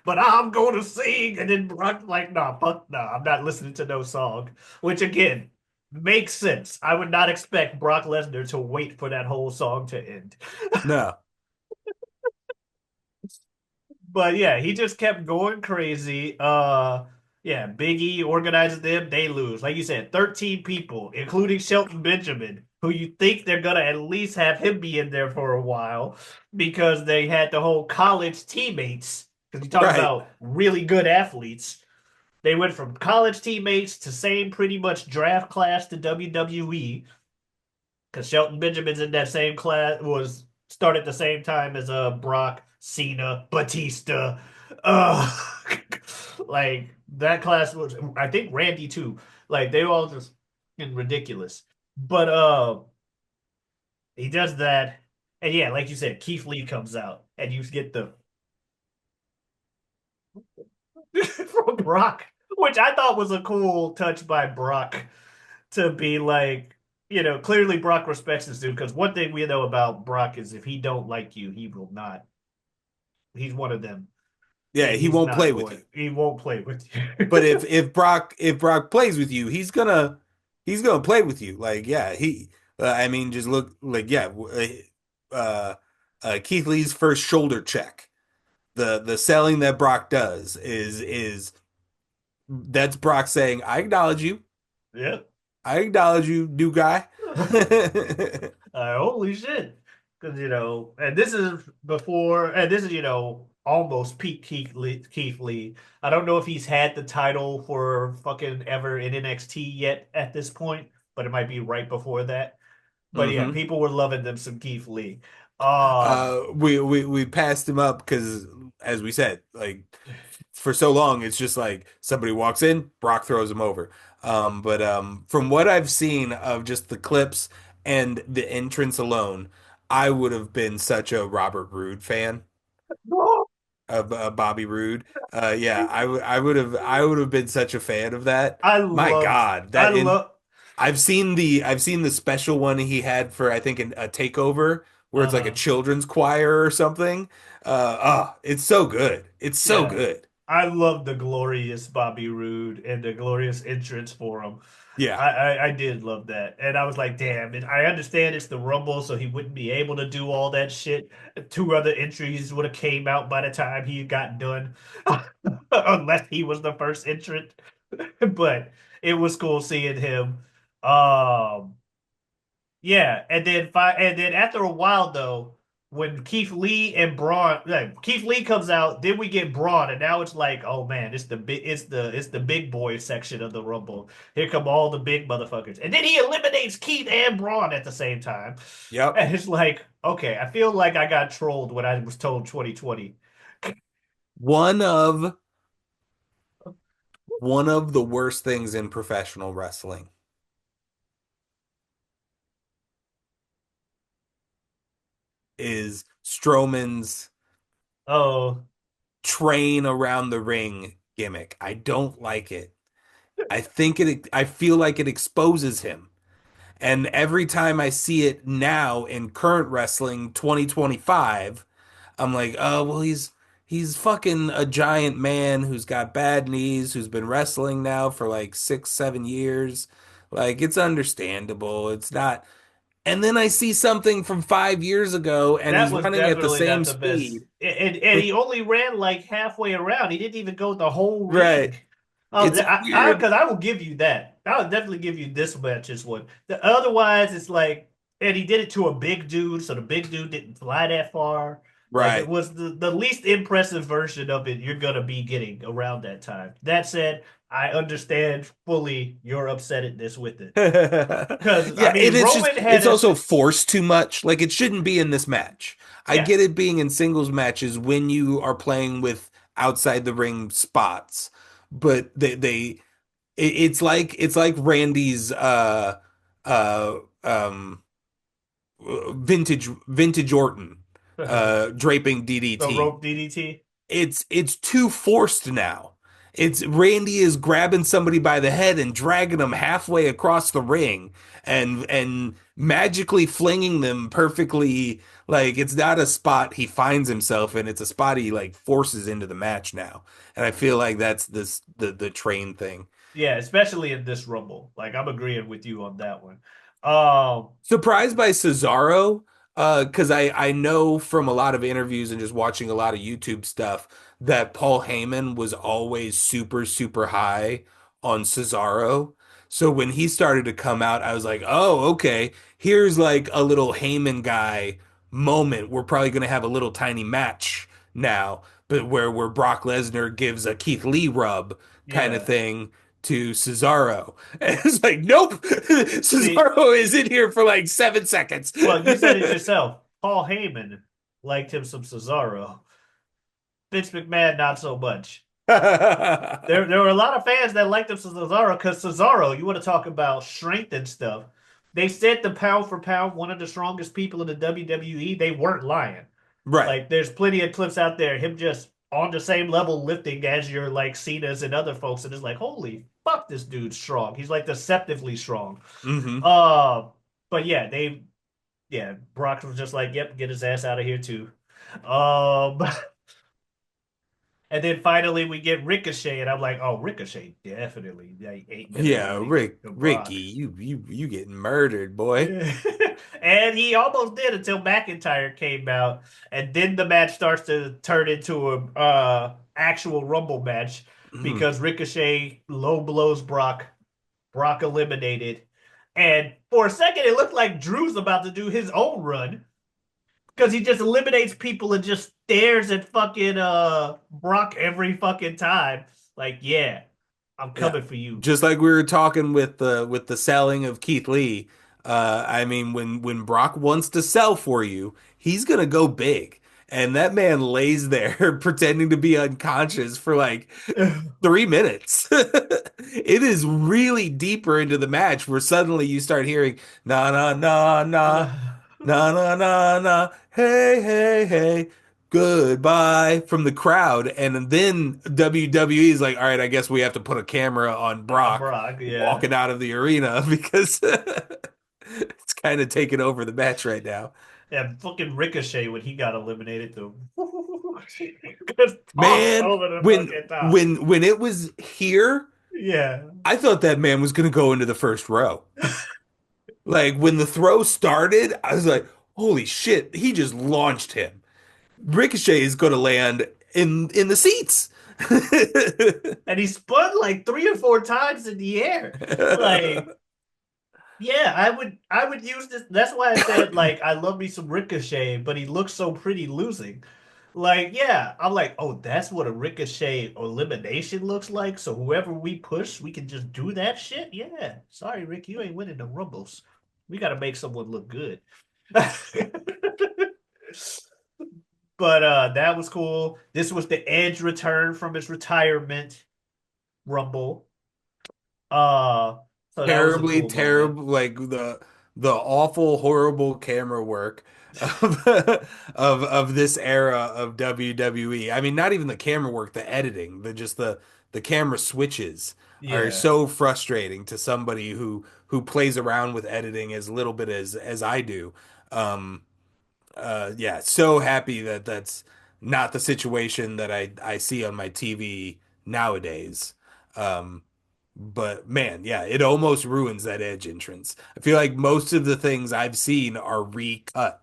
But I'm gonna sing, and then Brock like, nah, fuck nah, I'm not listening to no song. Which again makes sense. I would not expect Brock Lesnar to wait for that whole song to end. No. But yeah, he just kept going crazy. Yeah, Big E organizes them, they lose. Like you said, 13 people, including Shelton Benjamin, who you think they're gonna at least have him be in there for a while because they had the whole college teammates. Because you talk Right. about really good athletes. They went from college teammates to same pretty much draft class to WWE. Because Shelton Benjamin's in that same class, was started at the same time as Brock, Cena, Batista. Uh like that class was, I think Randy too. Like they all just ridiculous. But he does that. And yeah, like you said, Keith Lee comes out and you get the from Brock, which I thought was a cool touch by Brock to be like, clearly Brock respects this dude because one thing we know about Brock is if he don't like you, he will not. He's one of them, Yeah, and he he's won't not play with going. you. He won't play with you. But if Brock plays with you, he's gonna play with you. Like yeah, I mean just look like yeah, uh, Keith Lee's first shoulder check. The selling that Brock does is that's Brock saying, "I acknowledge you. Yeah. I acknowledge you, new guy." Holy shit. Because, and this is before, and this is, almost peak Keith Lee. I don't know if he's had the title for fucking ever in NXT yet at this point, but it might be right before that. But yeah, hmm people were loving them some Keith Lee. Um, we passed him up because, as we said, like for so long, it's just like somebody walks in, Brock throws him over. But from what I've seen of just the clips and the entrance alone, I would have been such a Robert Roode fan of Bobby Roode. Yeah, I would have been such a fan of that. I My love, God, I that in love, I've seen the special one he had for I think a takeover where it's like a uh-huh. children's choir or something. It's so good. It's so Yeah. good. I love the glorious Bobby Roode and the glorious entrance for him. Yeah. I did love that. And I was like, damn, and I understand it's the Rumble, so he wouldn't be able to do all that shit. Two other entries would have came out by the time he got done. Unless he was the first entrant. But it was cool seeing him. Um yeah, and then after a while though, when Keith Lee and Braun, like, Keith Lee comes out, then we get Braun, and now it's like, oh man, it's the big boy section of the Rumble. Here come all the big motherfuckers, and then he eliminates Keith and Braun at the same time, Yep. and it's like, okay, I feel like I got trolled when I was told 2020. One of one of the worst things in professional wrestling is Strowman's Oh, train around the ring gimmick. I don't like it. I feel like it exposes him. And every time I see it now in current wrestling 2025, I'm like, oh well, he's fucking a giant man who's got bad knees, who's been wrestling now for like 6, 7 years. Like it's understandable. It's not. And then I see something from 5 years ago, and That he's was running at the definitely same not the best. speed. And he only ran like halfway around. He didn't even go the whole Right. ring. Oh, It's weird. because I will give you that. I will definitely give you this match as one. Otherwise, it's like, and he did it to a big dude, so the big dude didn't fly that far. Like it Right. was the least impressive version of it you're gonna be getting around that time. That said, I understand fully your upsetness with it. Because I Yeah, and mean, it's just Roman had it's a also forced too much. Like it shouldn't be in this match. I yeah. get it being in singles matches when you are playing with outside the ring spots, but it's like Randy's uh um vintage Orton The draping DDT. rope DDT. It's too forced now. It's Randy is grabbing somebody by the head and dragging them halfway across the ring and magically flinging them perfectly, like it's not a spot he finds himself in, it's a spot he like forces into the match now. And I feel like that's the train thing. Yeah, especially in this Rumble. Like I'm agreeing with you on that one. Um, Surprised by Cesaro, because I know from a lot of interviews and just watching a lot of YouTube stuff that Paul Heyman was always super, super high on Cesaro. So when he started to come out, I was like, oh, okay, here's like a little Heyman guy moment. We're probably gonna have a little tiny match now, but where Brock Lesnar gives a Keith Lee rub kind of yeah. thing to Cesaro. And it's like, nope, See, Cesaro is in here for like 7 seconds. well, you said it yourself. Paul Heyman liked him some Cesaro. Vince McMahon, not so much. There were a lot of fans that liked him some Cesaro because Cesaro, you want to talk about strength and stuff. They said the pound for pound, one of the strongest people in the WWE. They weren't lying. Right. Like there's plenty of clips out there, him just on the same level lifting as your like Cena's and other folks, and it's like, holy fuck, this dude's strong. He's like deceptively strong. Hmm. Uh, but yeah, Brock was just like, yep, get his ass out of here too. Um, and then finally we get Ricochet, and I'm like, oh, Ricochet definitely ain't been Yeah, losing to Ricky, Brock. you getting murdered, boy. And he almost did until McIntyre came out, and then the match starts to turn into a actual Rumble match Mhm. because Ricochet low blows Brock, Brock eliminated, and for a second it looked like Drew's about to do his own run because he just eliminates people and just stares at fucking Brock every fucking time. Like, yeah, I'm Yeah. coming for you. Just like we were talking with the selling of Keith Lee. I mean, when Brock wants to sell for you, he's gonna go big. And that man lays there pretending to be unconscious for like 3 minutes. It is really deeper into the match where suddenly you start hearing na na na na na na na na hey hey hey goodbye from the crowd, and then WWE is like, all right, I guess we have to put a camera on Brock Brock, yeah. walking out of the arena because it's kind of taking over the match right now. Yeah, fucking Ricochet when he got eliminated too. Just tossed Man, over the when fucking top. when it was here, Yeah. I thought that man was going to go into the first row. Like when the throw started, I was like, holy shit, he just launched him. Ricochet is going to land in the seats. And he spun like 3 or 4 times in the air. Like, yeah, I would use this. That's why I said like I love me some Ricochet, but he looks so pretty losing. Like, yeah, I'm like, oh, that's what a Ricochet elimination looks like. So whoever we push, we can just do that shit. Yeah. Sorry, Rick, you ain't winning the Rumbles. We got to make someone look good. But that was cool. This was the Edge return from his retirement Rumble. Uh, so that was a Terribly cool moment. terrible, like the awful horrible camera work of of this era of WWE. I mean, not even the camera work, the editing, the camera switches are Yeah. so frustrating to somebody who plays around with editing as little bit as I do. um Yeah, so happy that that's not the situation that I see on my TV nowadays. Um, but man, yeah, it almost ruins that Edge entrance. I feel like most of the things I've seen are recut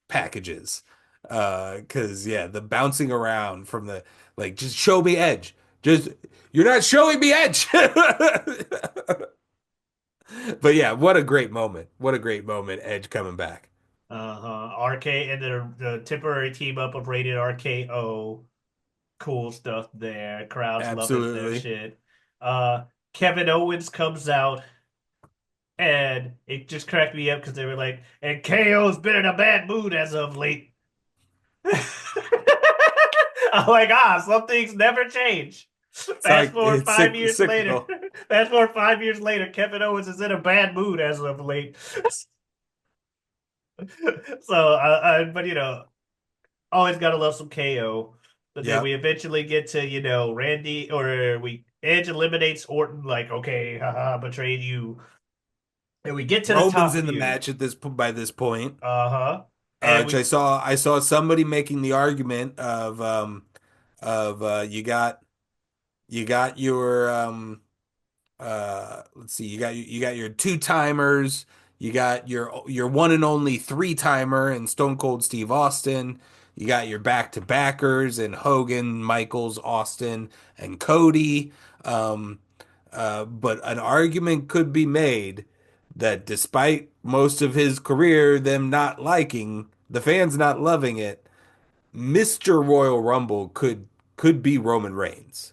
packages. 'Cause yeah, the bouncing around from the like just show me Edge. Just you're not showing me Edge. But yeah, what a great moment. What a great moment, Edge coming back. Uh-huh. RK and the temporary team up of Rated RKO. Cool stuff there. Crowd's loving their Absolutely. shit. Uh, Kevin Owens comes out and it just cracked me up because they were like, and KO's been in a bad mood as of late. I'm like, some things never change. It's Fast like forward it's 5 years later. cyclical. Fast forward 5 years later, Kevin Owens is in a bad mood as of late. So, but always gotta love some KO. But then we Yep. eventually get to, Randy or we Edge eliminates Orton, like, okay, haha, betrayed you. And we get to the Roman's top in the feud. match at this by this point. Uh-huh. And Which I saw somebody making the argument of you got your let's see, you got your two timers, you got your one and only three timer and Stone Cold Steve Austin, you got your back to backers and Hogan, Michaels, Austin, and Cody. Um, but an argument could be made that despite most of his career, them not liking the fans not loving it, Mr. Royal Rumble could be Roman Reigns.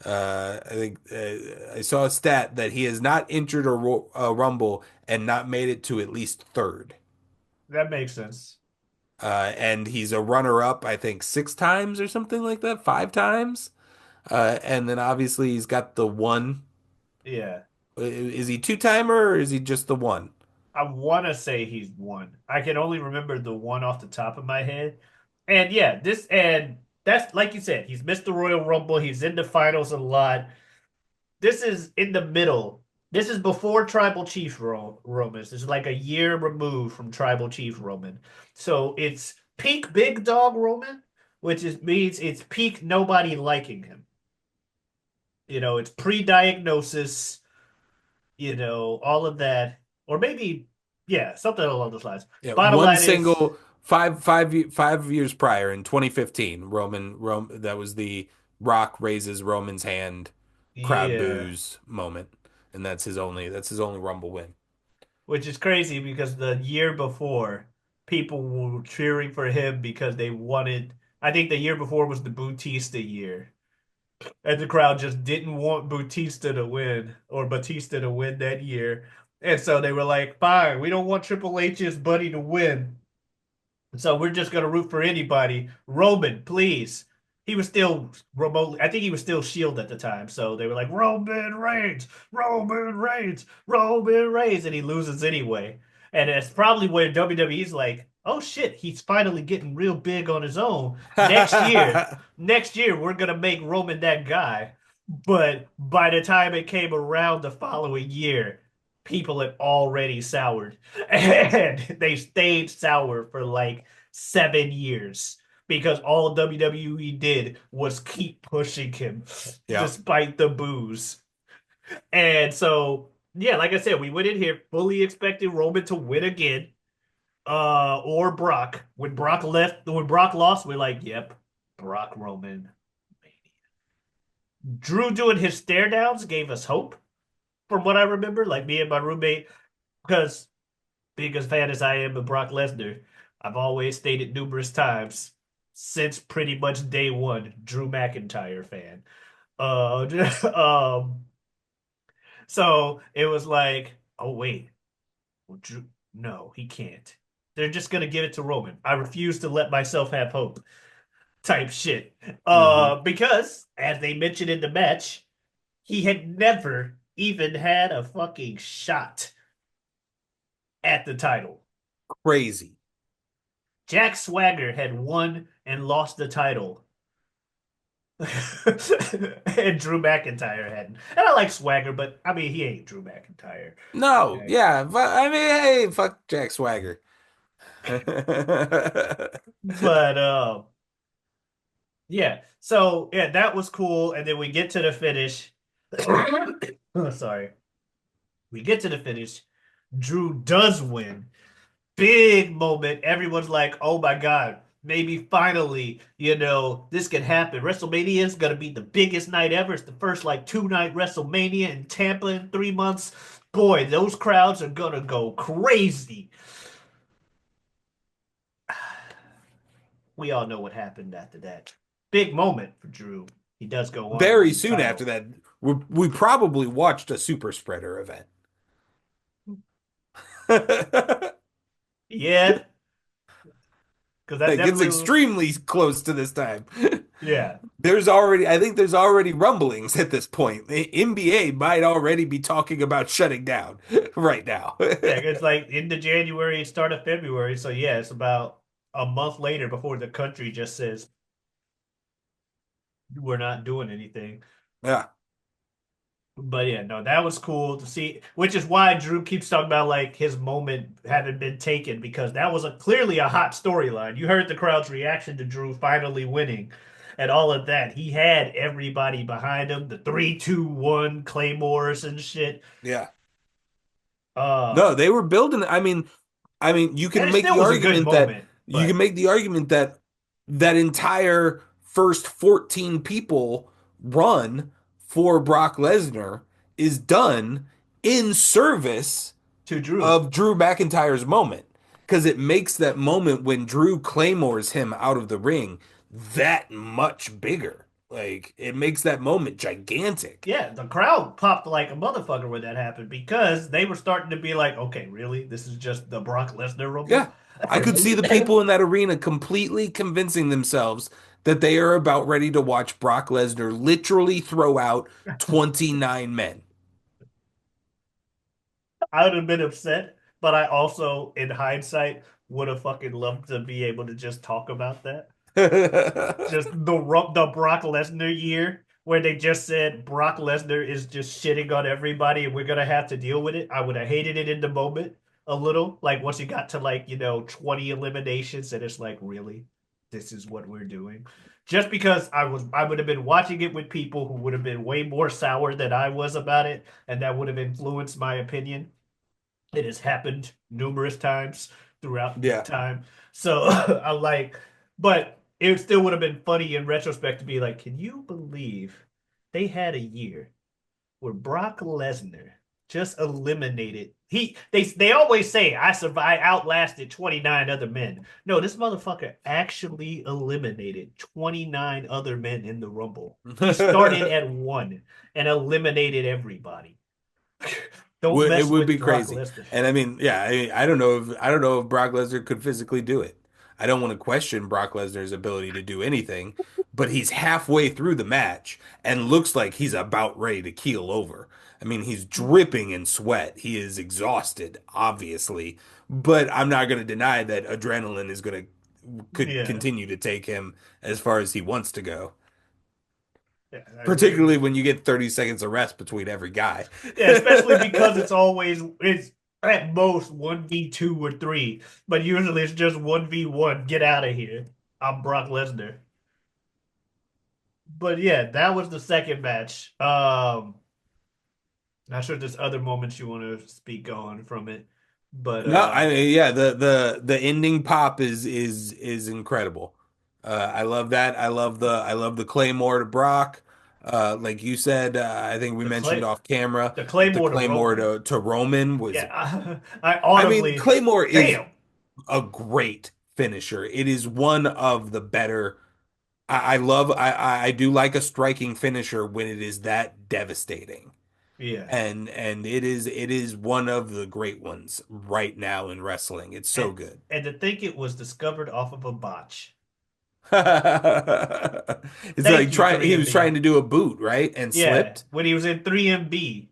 I think I saw a stat that he has not entered a Rumble and not made it to at least third. that makes sense. And he's a runner-up, I think, six times or something like that, five times. And then obviously he's got the one. Yeah. Is he two-timer or is he just the one? I want to say he's one. I can only remember the one off the top of my head. And yeah, and that's like you said, he's missed the Royal Rumble. He's in the finals a lot. This is in the middle. This is before Tribal Chief Roman. This is like a year removed from Tribal Chief Roman. So it's peak Big Dog Roman, means it's peak nobody liking him. It's pre-diagnosis, all of that. Or maybe, yeah, something along those lines. Yeah, Bottom one line is, single 5 years prior in 2015, Rome that was the Rock raises Roman's hand, crowd yeah, boos moment, and that's his only Rumble win. which is crazy because the year before, people were cheering for him because they wanted. I think the year before was the Bautista year, and the crowd just didn't want Batista to win that year, and so they were like, "Fine, we don't want Triple H's buddy to win, so we're just gonna root for anybody. Roman, please." He was still remotely, I think he was still Shield at the time. So they were like, Roman Reigns, Roman Reigns, Roman Reigns, and he loses anyway. And it's probably where WWE's like, oh shit, he's finally getting real big on his own. Next year, we're gonna make Roman that guy. But by the time it came around the following year, people had already soured. And they stayed sour for like 7 years because all WWE did was keep pushing him Yeah, despite the booze. And so, yeah, like I said, we went in here fully expecting Roman to win again, or Brock. When Brock lost, we're like, yep, Brock Roman. Drew doing his stare downs gave us hope, from what I remember. Like me and my roommate, because being as fan as I am of Brock Lesnar, I've always stated numerous times since pretty much day one, Drew McIntyre fan. Uh, so it was like, oh wait, well, Drew, no, he can't. They're just gonna give it to Roman. I refuse to let myself have hope. Type shit. hmm Because as they mentioned in the match, he had never even had a fucking shot at the title. crazy. Jack Swagger had won and lost the title. And Drew McIntyre hadn't. And I like Swagger, but I mean, he ain't Drew McIntyre. No, Okay. yeah, but I mean, hey, fuck Jack Swagger. But yeah. So yeah, that was cool. And then we get to the finish. Oh, sorry. We get to the finish. Drew does win. Big moment. Everyone's like, oh my God, maybe finally, this can happen. WrestleMania is gonna be the biggest night ever. It's the first like 2 night WrestleMania in Tampa in 3 months. Boy, those crowds are gonna go crazy. We all know what happened after that. Big moment for Drew. He does go on to Very win the soon after title. that, we probably watched a super spreader event. Yeah, because that It gets definitely was. extremely close to this time. Yeah. I think there's already rumblings at this point. The NBA might already be talking about shutting down right now. Yeah, it's like into January, start of February. So yeah, it's about a month later before the country just says we're not doing anything. Yeah, But yeah, no, that was cool to see, which is why Drew keeps talking about like his moment having been taken because that was clearly a hot storyline. You heard the crowd's reaction to Drew finally winning and all of that. He had everybody behind him, the 3, 2, 1 claymores and shit. yeah. Uh, No, they were building. I mean, and it still was a good moment, you can but make the argument that that entire first 14 people run for Brock Lesnar is done in service to Drew. of Drew McIntyre's moment because it makes that moment when Drew claymores him out of the ring that much bigger. Like it makes that moment gigantic. Yeah, the crowd popped like a motherfucker when that happened because they were starting to be like, okay, really? This is just the Brock Lesnar Rumble? Yeah. I could see the people in that arena completely convincing themselves that they are about ready to watch Brock Lesnar literally throw out 29 men. I would have been upset, but I also, in hindsight, would have fucking loved to be able to just talk about that. Just the Brock Lesnar year where they just said Brock Lesnar is just shitting on everybody and we're gonna have to deal with it. I would have hated it in the moment a little. Like once you got to like, 20 eliminations and it's like, really? This is what we're doing. Just because I would have been watching it with people who would have been way more sour than I was about it, and that would have influenced my opinion. It has happened numerous times throughout the Yeah. time. So I'm like, but it still would have been funny in retrospect to be like, can you believe they had a year where Brock Lesnar just eliminated they always say I outlasted 29 other men. No, this motherfucker actually eliminated 29 other men in the Rumble. He started at one and eliminated everybody. Don't It mess would with be Brock crazy. Lesnar. And I mean, yeah, I don't know if Brock Lesnar could physically do it. I don't want to question Brock Lesnar's ability to do anything, but he's halfway through the match and looks like he's about ready to keel over. I mean, he's dripping in sweat. He is exhausted, obviously, but I'm not going to deny that adrenaline is going to could Yeah, continue to take him as far as he wants to go. yeah, I agree. Particularly when you get 30 seconds of rest between every guy. Yeah, especially because it's at most 1v2 or 3, but usually it's just 1v1. Get out of here. I'm Brock Lesnar. But yeah, that was the second match. Not sure if there's other moments you want to speak on from it, but No, I mean, yeah, the ending pop is incredible. I love that. I love the Claymore to Brock. Like you said, I think we the mentioned clay off camera the the Claymore to Claymore Roman. to Roman was. Yeah, I I mean, audibly Claymore is damn. a great finisher. It is one of the better. I do like a striking finisher when it is that devastating. Yeah, And it is one of the great ones right now in wrestling. It's so and good. and to think it was discovered off of a botch. It's Thank like you, he was trying 3MB. to do a boot, right? And Yeah, slipped. when he was in 3MB,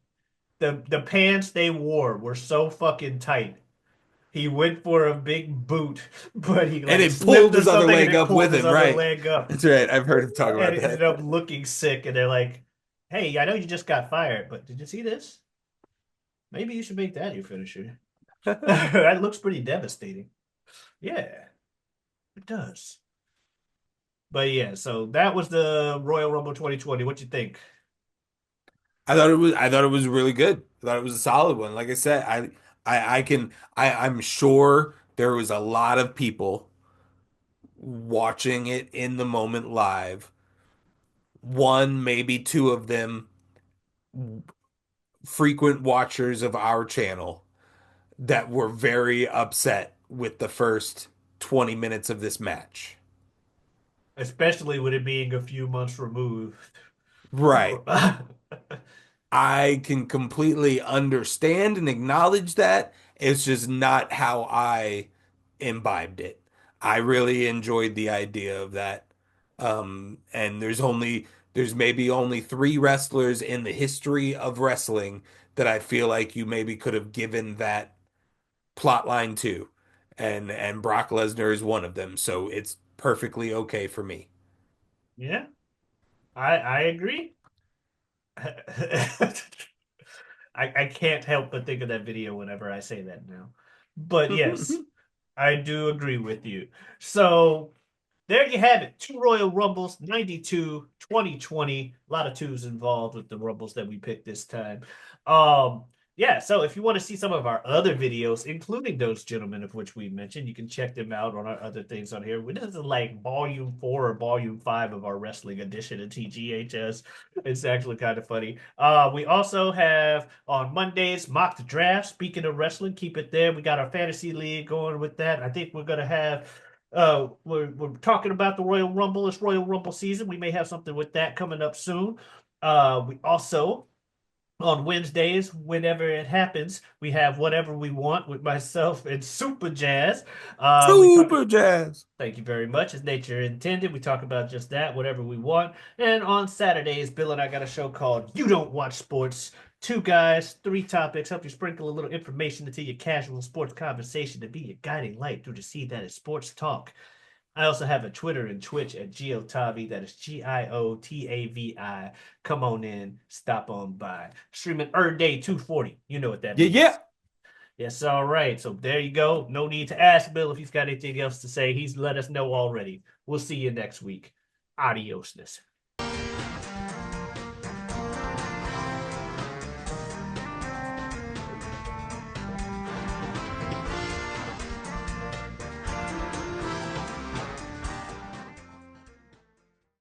the pants they wore were so fucking tight. He went for a big boot, but he And like it slipped pulled or his other something and leg it up pulled with his him, other right? leg up That's right. I've heard him talk and about it ended up looking sick. And they're like, "Hey, I know you just got fired, but did you see this? Maybe you should make that your finisher." that. That looks pretty devastating. Yeah, it does. But yeah, so that was the Royal Rumble 2020. What you think? I thought it was really good. I thought it was a solid one. Like I said, I'm sure there was a lot of people watching it in the moment live. One, maybe two of them frequent watchers of our channel that were very upset with the first 20 minutes of this match. Especially with it being a few months removed. Right. I can completely understand and acknowledge that. It's just not how I imbibed it. I really enjoyed the idea of that. And there's maybe only three wrestlers in the history of wrestling that I feel like you maybe could have given that plot line to. And Brock Lesnar is one of them, so it's perfectly okay for me. Yeah, I agree. I can't help but think of that video whenever I say that now. But yes, I do agree with you. So there you have it. Two Royal Rumbles, 92, 2020. A lot of twos involved with the Rumbles that we picked this time. Um, yeah, so if you want to see some of our other videos, including those gentlemen of which we mentioned, you can check them out on our other things on here. This is like volume 4 or volume 5 of our wrestling edition of TGHS. It's actually kind of funny. We also have on Mondays mock the draft. Speaking of wrestling, keep it there. We got our fantasy league going with that. I think we're gonna have we're talking about the Royal Rumble. It's Royal Rumble season. We may have something with that coming up soon. We also on Wednesdays, whenever it happens, we have whatever we want with myself and Super Jazz. We talk. Super Jazz. Thank you very much. As nature intended, we talk about just that, whatever we want. And on Saturdays, Bill and I got a show called You Don't Watch Sports. Two guys, three topics, help you sprinkle a little information into your casual sports conversation to be your guiding light through the sea that is sports talk. I also have a Twitter and Twitch at Giotavi. That is Giotavi. Come on in, stop on by. Streaming Day 240. You know what that Yeah, means. yeah. Yes, all right. So there you go. No need to ask Bill if he's got anything else to say. He's let us know already. We'll see you next week. Adiosness.